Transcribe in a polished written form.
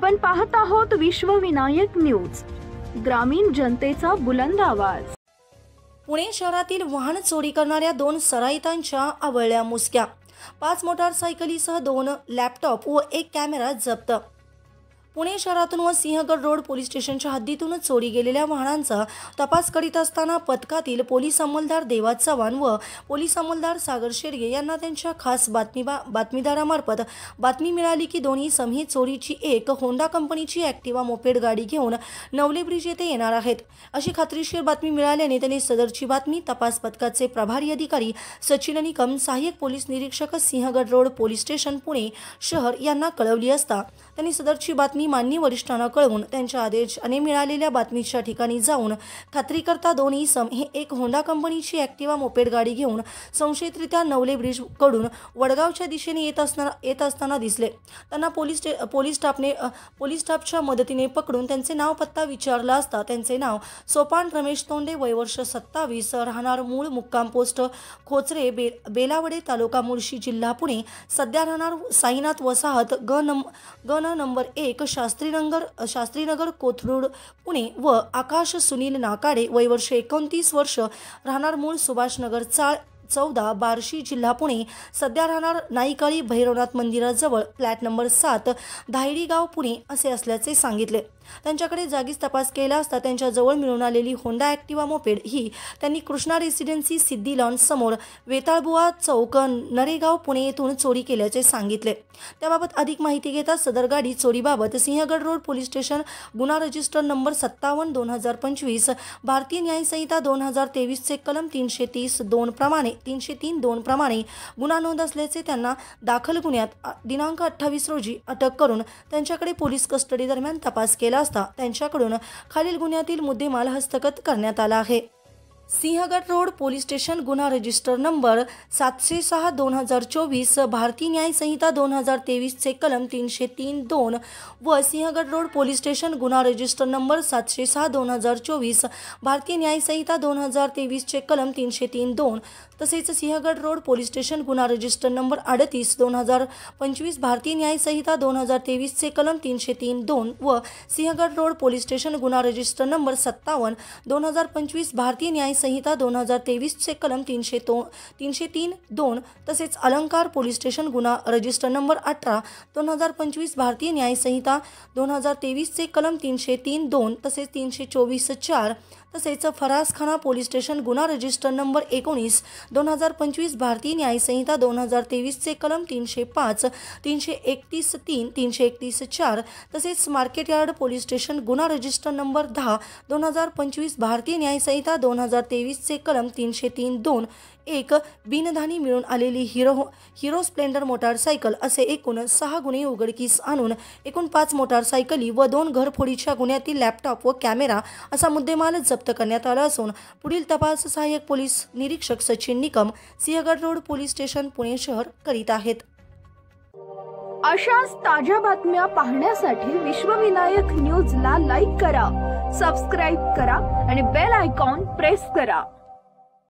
आपण पाहत आहोत विश्वविनायक न्यूज, ग्रामीण जनतेचा बुलंद आवाज। पुणे शहरातील वाहन चोरी करणाऱ्या 2 सराईतांच्या आवळल्या मुसक्या, 5 मोटारसायकलीसह 2 लॅपटॉप व 1 कॅमेरा जप्त। पुणे शहरातून व सिंहगड रोड पोलीस स्टेशनच्या हद्दीतून चोरी गेलेल्या वाहनांचा तपास करीत असताना पथकातील पोलीस अंमलदार देवा चव्हाण व पोलीस अंमलदार सागर शेडगे यांना त्यांच्या खास बातमीदारामार्फत बातमी मिळाली की दोन्ही समूह चोरीची एक होंडा कंपनीची ॲक्टिवा मोपेड गाडी घेऊन नवले ब्रिज येथे येणार आहेत अशी खात्रीशीर बातमी मिळाल्याने त्यांनी सदरची बातमी तपास पथकाचे प्रभारी अधिकारी सचिन निकम, सहाय्यक पोलीस निरीक्षक Sinhagad road police station Pune शहर यांना कळवली असता त्यांनी सदरची बातमी माननीय वरिष्ठांना कळवून त्यांच्या आदेशाने मिळालेल्या बातमीच्या ठिकाणी जाऊन खात्री करता दोन्ही हे एक होंडा कंपनीची ॲक्टिवा मोपेड गाडी घेऊन संशयितरित्या नवले ब्रिज कडून वडगावच्या दिशेने येत असताना दिसले। त्यांना पोलीस स्टाफच्या मदतीने पकडून त्यांचे नाव पत्ता विचारला असता त्यांचे नाव सोपान रमेश तोंडे, वय वर्ष 27, राहणार मूळ मुक्काम पोस्ट खोचरे बेलावडे तालुका मुळशी जिल्हा पुणे, सध्या राहणार साईनाथ वसाहत ग नंबर 1 शास्त्रीनगर कोथरूड पुणे व आकाश सुनील नाकाडे, वय वर्ष 29, राहणार मूळ सुभाषनगर 14 बार्शी जिल्हा पुणे, सध्या राहणार नाईकाळी भैरवनाथ मंदिराजवळ फ्लॅट नंबर 7 धायडी गाव पुणे असे असल्याचे सांगितले। त्यांच्याकडे जागीच तपास केला असता त्यांच्या जवळ मिळून आलेली होंडा ॲक्टिवा मोपेड ही त्यांनी कृष्णा रेसिडेन्सी सिद्धी लॉन समोर वेताळबुवा चौक नरेगाव पुणे येथून चोरी केल्याचे सांगितले। त्याबाबत अधिक माहिती घेता सदर गाडी चोरीबाबत सिंहगड रोड पोलीस स्टेशन गुन्हा रजिस्टर नंबर 57/2025 भारतीय न्याय संहिता 2023 चे कलम 303 प्रमाणे गुन्हा नोंद असल्याचे त्यांना दाखल गुन्ह्यात दिनांक 28 रोजी अटक करून त्यांच्याकडे पोलीस कस्टडी दरम्यान तपास केला असता त्यांच्याकडून खालील गुन्ह्यातील मुद्देमाल हस्तगत करण्यात आला आहे। सिंहगड रोड पोलीस स्टेशन गुन्हा रजिस्टर नंबर 706/2024 भारतीय न्याय संहिता 2023 चे कलम 303(2) व सिंहगड रोड पोलीस स्टेशन गुन्हा रजिस्टर नंबर 706/2024 भारतीय न्याय संहिता 2023 चे कलम 303(2) तसेच सिंहगड रोड पोलीस स्टेशन गुन्हा रजिस्टर नंबर 38/2025 भारतीय न्याय संहिता 2023 चे कलम 303(2) व सिंहगड रोड पोलीस स्टेशन गुन्हा रजिस्टर नंबर 57/2025 भारतीय न्याय संहिता 2023 चे कलम 303(2) तसेच अलंकार पोलीस स्टेशन गुन्हा रजिस्टर नंबर 18/2025 भारतीय न्याय संहिता 2023 चे कलम 303(2) तसेच 324(4) तसेच फरासखाना पोलीस स्टेशन गुन्हा रजिस्टर नंबर 19/2025 भारतीय न्याय संहिता 2023 चे कलम 305, 331(3), 331(4) तसेच मार्केट यार्ड पोलीस स्टेशन गुन्हा रजिस्टर नंबर 10/2025 भारतीय न्याय संहिता 2023 चे कलम 303(2) एक बिनधानी मिळून आलेली हिरो स्प्लेंडर मोटारसायकल असे एकूण 6 गुन्हे उघडकीस आणून एकूण 5 मोटारसायकली व 2 घरफोडीच्या गुन्ह्यातील लॅपटॉप व कॅमेरा असा मुद्देमाल जप्त करण्यात आला असून पुढील तपास सहाय्यक पोलीस निरीक्षक Sachin Nikam, Sinhagad road police station Pune शहर करीत आहेत। अशाच ताज्या बातम्या पाहण्यासाठी विश्वविनायक न्यूजला लाईक करा, सबस्क्राइब करा आणि बेल आयकॉन प्रेस करा।